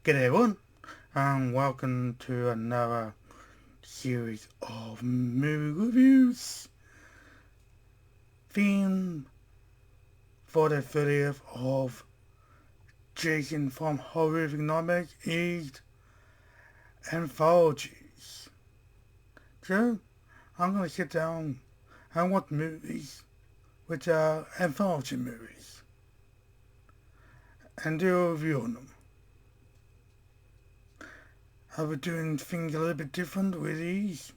G'day everyone, and welcome to another series of movie reviews. Theme for the 30th of Jason from Horrific Nightmares is Anthologies. So, I'm going to sit down and watch movies which are anthology movies and do a review on them. I'll be doing things a little bit different with these.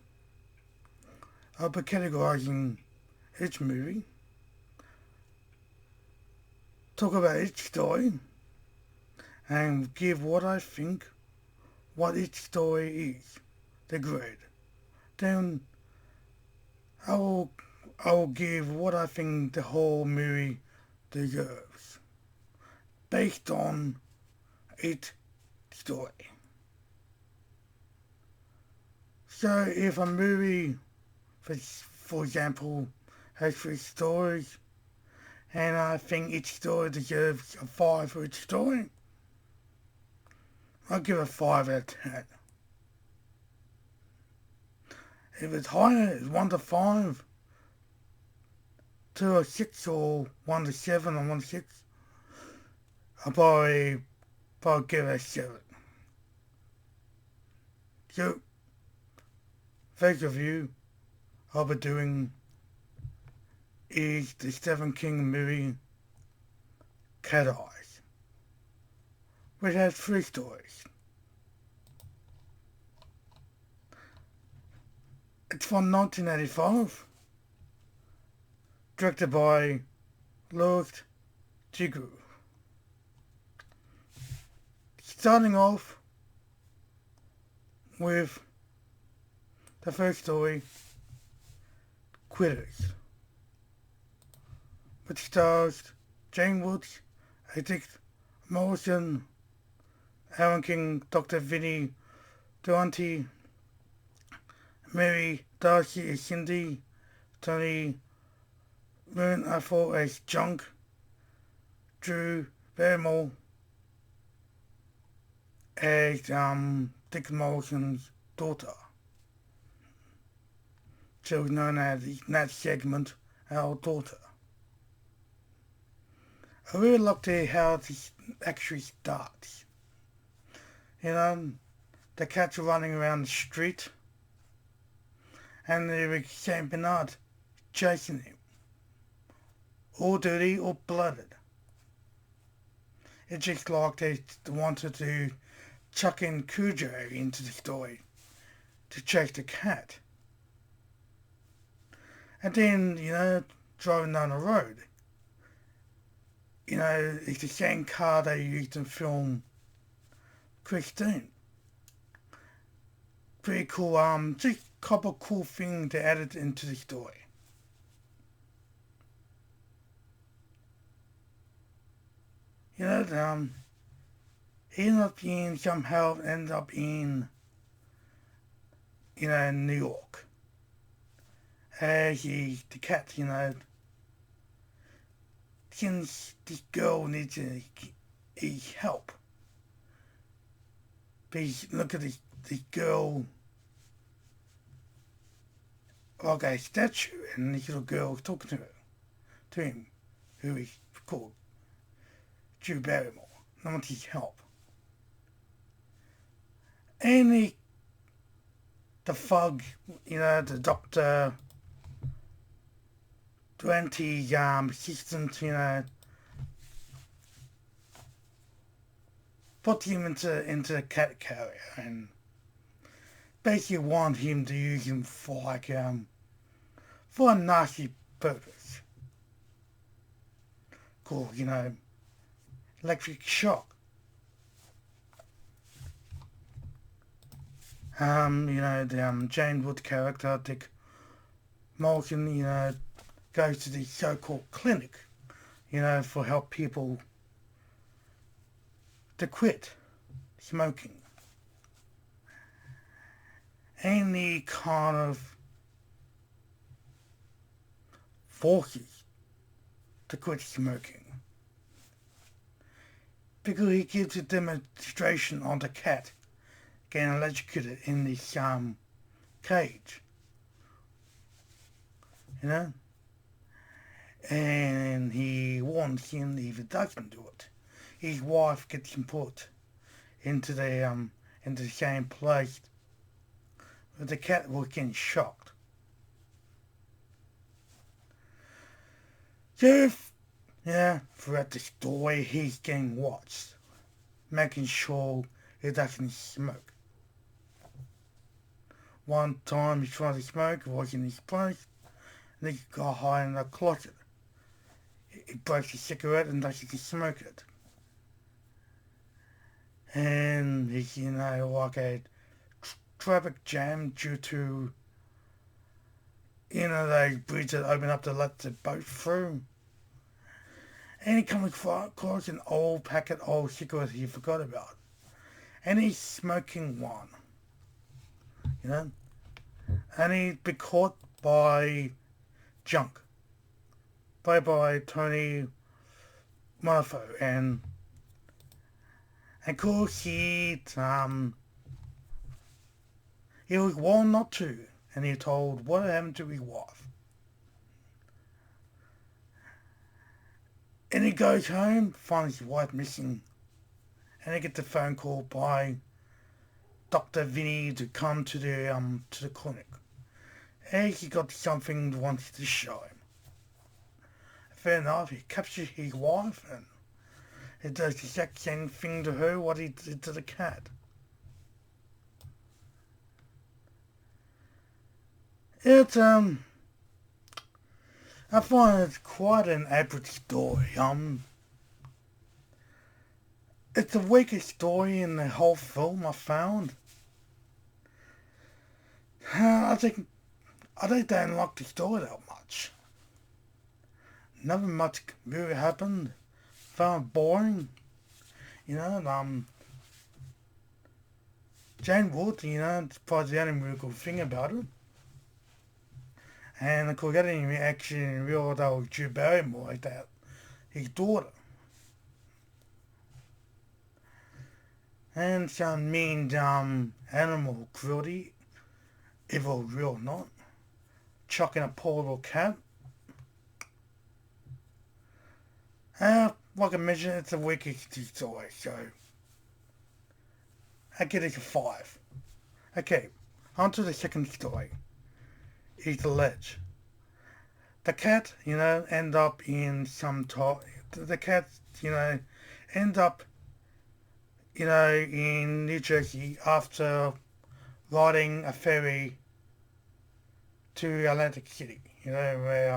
I'll be categorizing each movie, talk about each story, and give what I think what each story is, the grade. Then I will I will give what I think the whole movie deserves, based on each story. So if a movie, for example, has 3 stories, and I think each story deserves a 5 for each story, I'll give it 5 out of 10. If it's higher, it's 1 to 5, 2 or 6, or 1 to 7 or 1 to 6, I'll probably give it a 7. So, first review I'll be doing is the Stephen King movie Cat Eyes, which has 3 stories. It's from 1985, directed by Louis Jigu. Starting off with the first story, Quitters, which stars Jane Woods, Edith Morrison, Alan King, Dr. Vinnie Durante, Mary Darcy as Cindy, Tony Moon Apple as Junk, Drew Barrymore as Dick Morrison's daughter. She was known as in that segment our daughter. I really like to hear how this actually starts. The cats are running around the street and they're Saint Bernard chasing him. All dirty, all blooded. It's just like they wanted to chuck in Cujo into the story to chase the cat. And then, driving down the road, it's the same car they used in film Christine. Pretty cool, just a couple cool things they added into the story. He ended up in somehow ended up in New York. As the cat, since this girl needs his help. Please look at this girl like a statue, and this little girl is talking to him, who is called Drew Barrymore, and wants his help. And the fug, the doctor, Durante's assistant, put him into a cat carrier and basically want him to use him for for a nasty purpose. Called, electric shock. The Jane Wood character, Dick Morrison, goes to the so-called clinic, for help people to quit smoking. Any kind of forces to quit smoking. because he gives a demonstration on the cat getting electrocuted in this cage, you know, and he warns him if he doesn't do it, his wife gets him put into the same place. But the cat was getting shocked. So, yeah, throughout the story, he's getting watched, making sure he doesn't smoke. One time he tried to smoke, it was in his place, and he got high in the closet. He breaks a cigarette and doesn't smoke it. And he's, like a traffic jam due to, those bridges that open up to let the boat through. And he comes across an old packet of cigarettes he forgot about. And he's smoking one. And he's been caught by Junk. Played by Tony Marfo. And of course he was warned not to. And he told what happened to his wife. And he goes home, finds his wife missing. And he gets a phone call by Dr. Vinny to come to the clinic. And he got something he wanted to show him. Fair enough, he captures his wife and he does the exact same thing to her what he did to the cat. It's I find it quite an average story. It's the weakest story in the whole film I found. I don't like the story that much. Nothing much really happened. Found it boring. Jane Wood, it's probably the only real good thing about it. And of course, I didn't even actually realize that was Drew Barrymore like that. His daughter. And some mean animal cruelty, if it was real or not. Chucking a poor little cat. Like I mentioned, it's a weakest story, so I give it a 5. Okay, on to the second story. Is the ledge. The cat, end up in some top. The cat, end up, in New Jersey after riding a ferry to Atlantic City. Where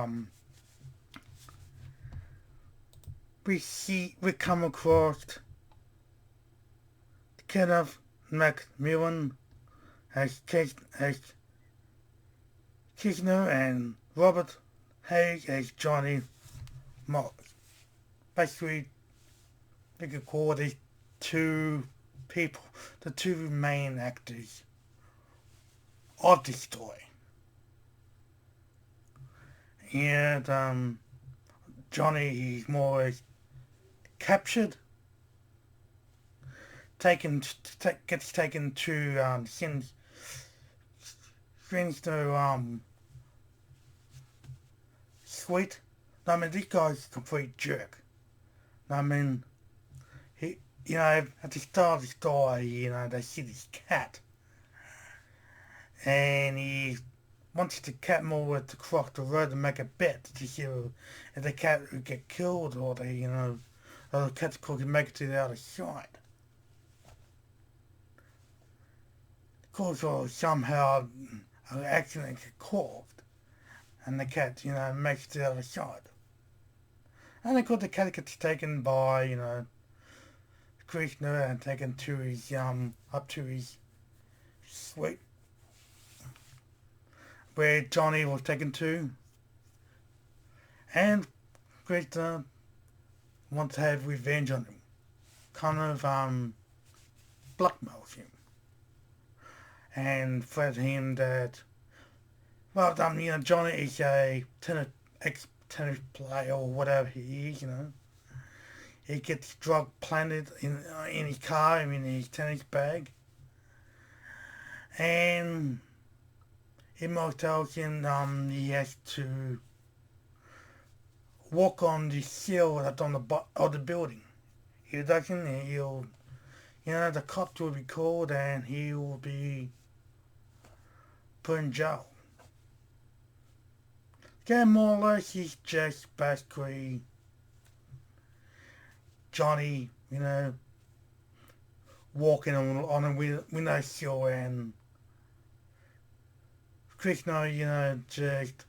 we come across Kenneth Macmillan as Kisner and Robert Hayes as Johnny Morris. Basically, you could call these two people the two main actors of this story. And Johnny, he's more captured, gets taken to Sinister Sweet. This guy's a complete jerk. He, at the start of the story, they see this cat, and he wants the cat more to cross the road and make a bet to see if the cat would get killed or the cat could make it to the other side. Of course, or somehow an accident gets caused, and the cat, makes it to the other side. And of course, the cat gets taken by, Krishna and taken to his, up to his suite, where Johnny was taken to. And Krishna wants to have revenge on him. Kind of, blackmails him. And threatens him that, Johnny is a ex-tennis player or whatever he is, he gets drug planted in his car, in his tennis bag, and Emo tells him he has to walk on the sill that's on of the building. If he doesn't, he'll, the cops will be called and he will be put in jail. Okay, more or less, he's just basically Johnny, walking on a windowsill and Krishna, just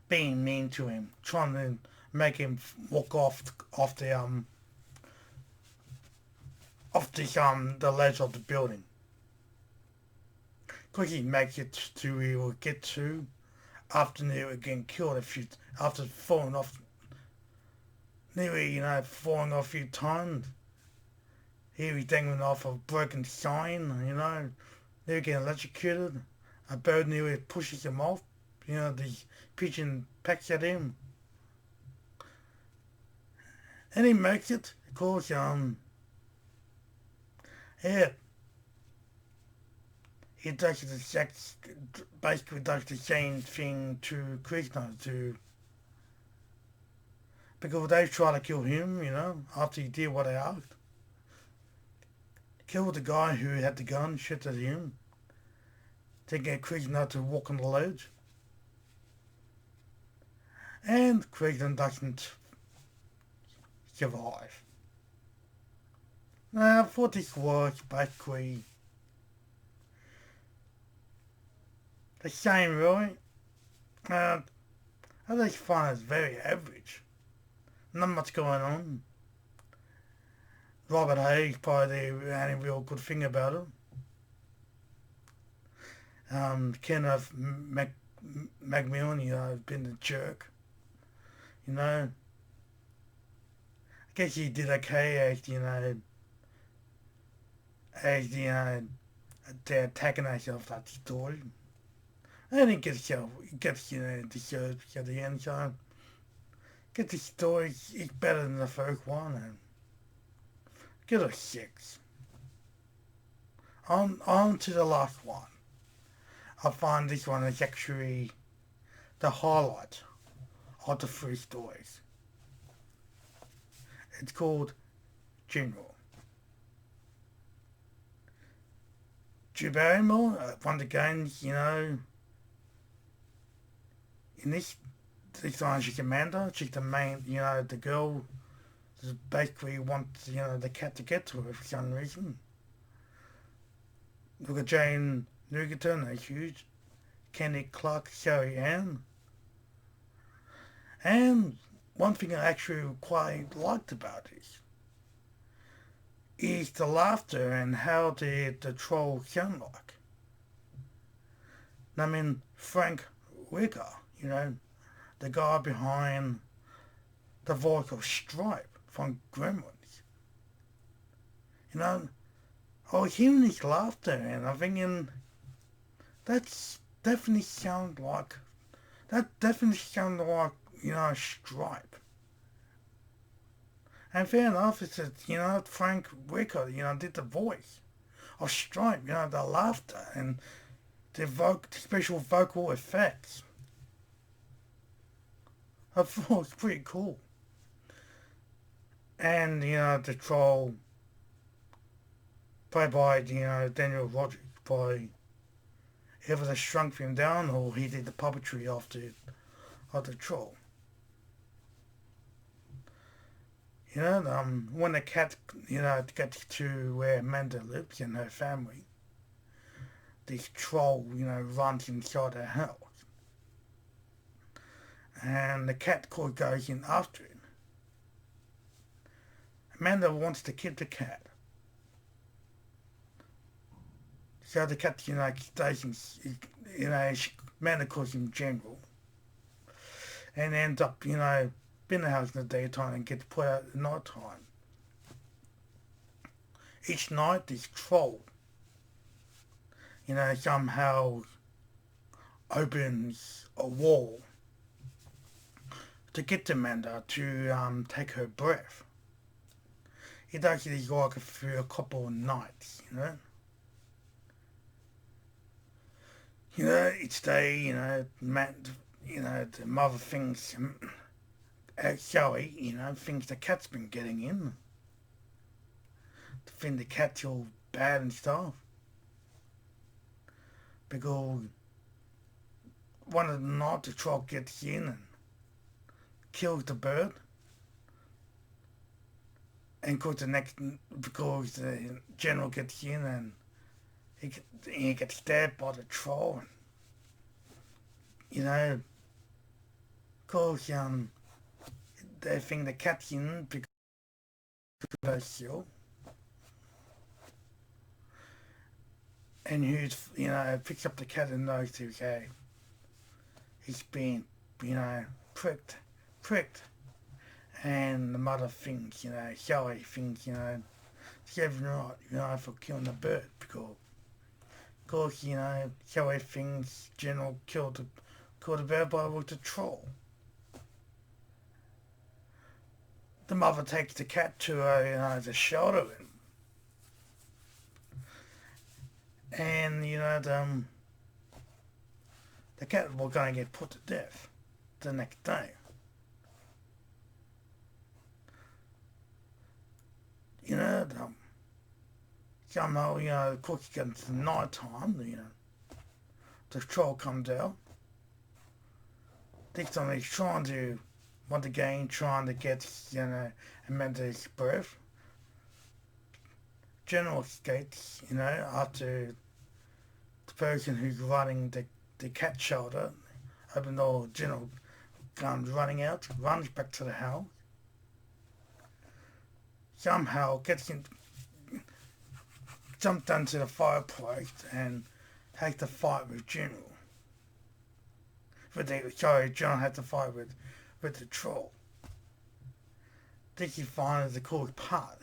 being mean to him, trying to make him walk off the ledge of the building. Because he makes it to he will get to after nearly getting killed after falling off, nearly falling off a few times. He was dangling off a broken sign, nearly getting electrocuted. A bird nearly pushes him off. The pigeon pecks at him. And he makes it. Of course, he does basically does the same thing to Krishna because they try to kill him, after he did what they asked. Killed the guy who had the gun, shot at him, to get Krishna to walk on the ledge. And Krishna doesn't survive. Now, for this was basically the same, really. I just find it's very average. Not much going on. Robert Hayes probably the only real good thing about it. Kenneth Macmillan, has been a jerk. I guess he did okay as, the antagonist of that story. And he gets deserved at the end, so get the story is better than the first one, and get a 6. On to the last one. I find this one is actually the highlight of the 3 stories. It's called General. Drew Barrymore, once again, in this one she's Amanda, she's the main, the girl that basically wants, the cat to get to her for some reason. Look at Jane Newgerton, that's huge. Kenny Clark, Sherry Ann. And one thing I actually quite liked about this is the laughter and how the troll sound like. I mean, Frank Wicker, the guy behind the voice of Stripe from Gremlins. I was hearing his laughter and I'm thinking, that definitely sounds like, Stripe. And fair enough, it's Frank Wicker, did the voice of Stripe, the laughter and the special vocal effects. I thought it was pretty cool. And, the troll played by, Daniel Rogers, by either they shrunk him down or he did the puppetry of the troll. When the cat, gets to where Amanda lives and her family, this troll, runs inside her house. And the cat goes in after him. Amanda wants to kill the cat. So the cat, stays in, Amanda calls him General. And ends up, being in the house in the daytime and gets put out at night time. Each night, this troll, somehow opens a wall to get to Amanda to take her breath. It actually like for a couple of nights, you know. You know, each day, the mother thinks Zoe, thinks the cat's been getting in. To think the cat's all bad and stuff. Because one of the night the troll gets in and kills the bird. And because the general gets in and he gets stabbed by the troll. And, because they think the cat's in because of the shield. And who's, picks up the cat and knows, okay, he's been, pricked. And the mother thinks, Sally thinks, she's every right, for killing the bird because, Sally thinks General killed the bird by with the troll. The mother takes the cat to her, the shelter and the cat was going to get put to death the next day. Somehow, of course, it gets to night time, the troll comes out. This time he's trying to get, amend his breath. General escapes, after the person who's running the cat shelter, even though General comes running out, runs back to the house. Somehow jumped into the fireplace and takes the fight with General. John had to fight with the troll. This you find is the coolest part,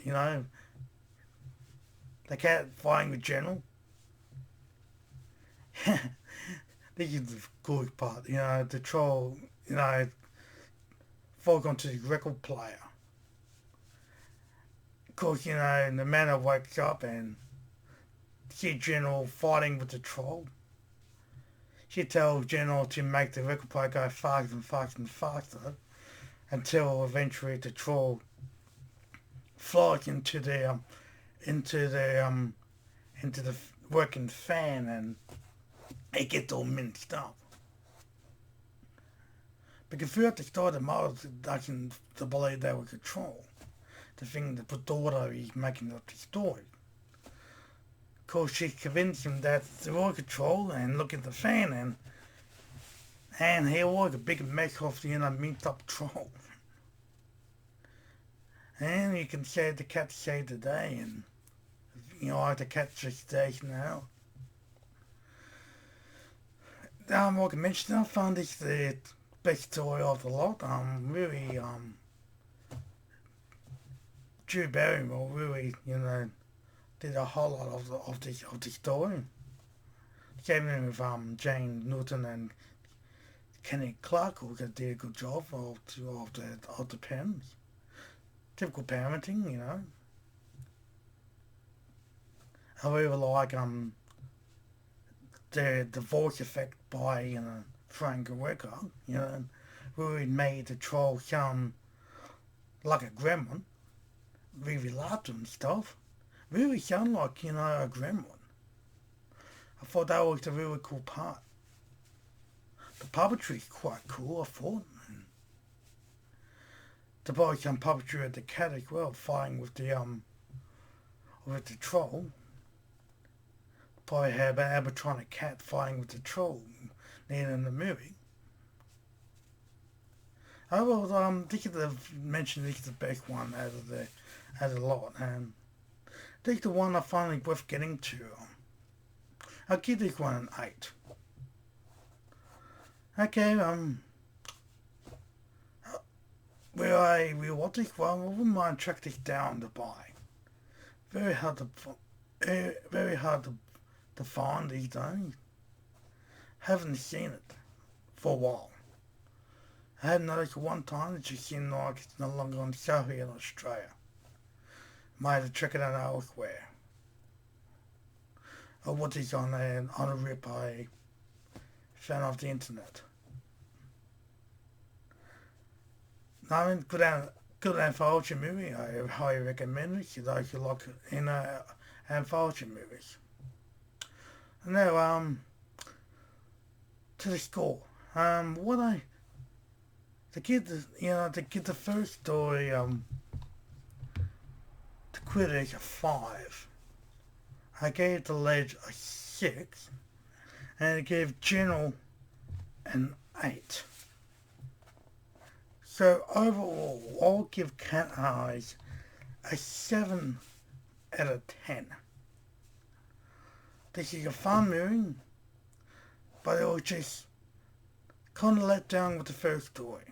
The cat fighting with General. This is the coolest part, the troll, falls onto the record player. Of course, the man wakes up and see General fighting with the troll. She tells General to make the record player go faster and faster and faster until eventually the troll flies into the working fan and it gets all minced up. Because throughout the story, the mother doesn't believe they were a troll. The thing that the daughter is making up the story. Of course, she convinced him that they were a troll and look at the fan and he was a big mess of minced up troll. And you can say the cat saved the day and the cat just stays now. Like I mentioned, I found this the best story of the lot. Really, Drew Barrymore really, did a whole lot of the story. Came in with Jane Newton and Kenny Clark, who did a good job of the parents. Typical parenting, I really like the voice effect by Frank Welker, really made the troll sound like a gremlin. Really laughed and stuff. Really sound like, a gremlin. I thought that was a really cool part. The puppetry is quite cool, I thought. And the boy some puppetry at the cat as well, fighting with the troll. Probably had an animatronic cat fighting with the troll in the movie. I will this is the best one out of the lot, and this is the one I finally worth getting to. I'll give this one an 8. Okay, will I rewatch this one? I wouldn't mind track this down to buy. Very hard to find these days. Haven't seen it for a while. I had noticed one time that you seemed like it's no longer on show here in Australia. might have to check it out elsewhere. Or what is on a rip I found off the internet. I mean, good anthology movie. I highly recommend it to those who like anthology movies. Now, to the score. What I to get the first story, the critics a 5. I gave The Ledge a 6, and I gave General an 8. So overall, I'll give Cat Eyes a 7 out of 10. This is a fun movie, but it was just kind of let down with the first story.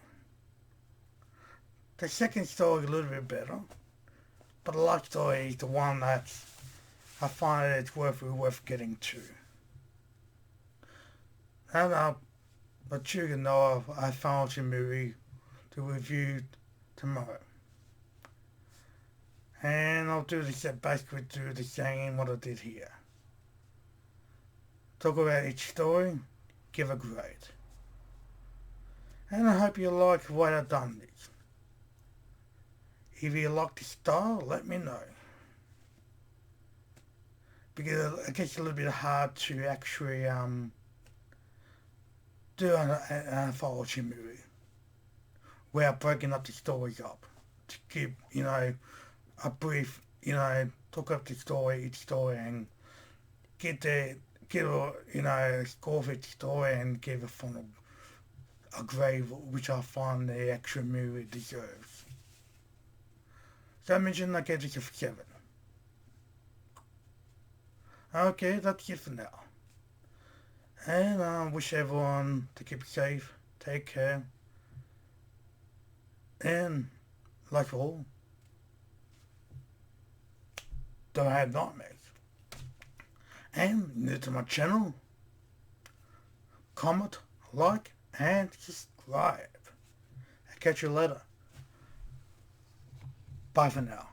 The second story is a little bit better, but the last story is the one that I find it's worth getting to. And I'll let you know I found a movie to review tomorrow. And I'll basically do the same what I did here. Talk about each story, give a grade. And I hope you like what I've done this. If you like the style, let me know. Because it gets a little bit hard to actually do an anthology movie without breaking up the stories up. To keep, a brief, talk up the story, each story, and give a score for each story and give a grade which I find the actual movie deserves. So I mentioned I gave it a 7. Okay, that's it for now. And I wish everyone to keep safe, take care, and like all, don't have nightmares. And new to my channel, comment, like, and subscribe. I'll catch you later. Bye for now.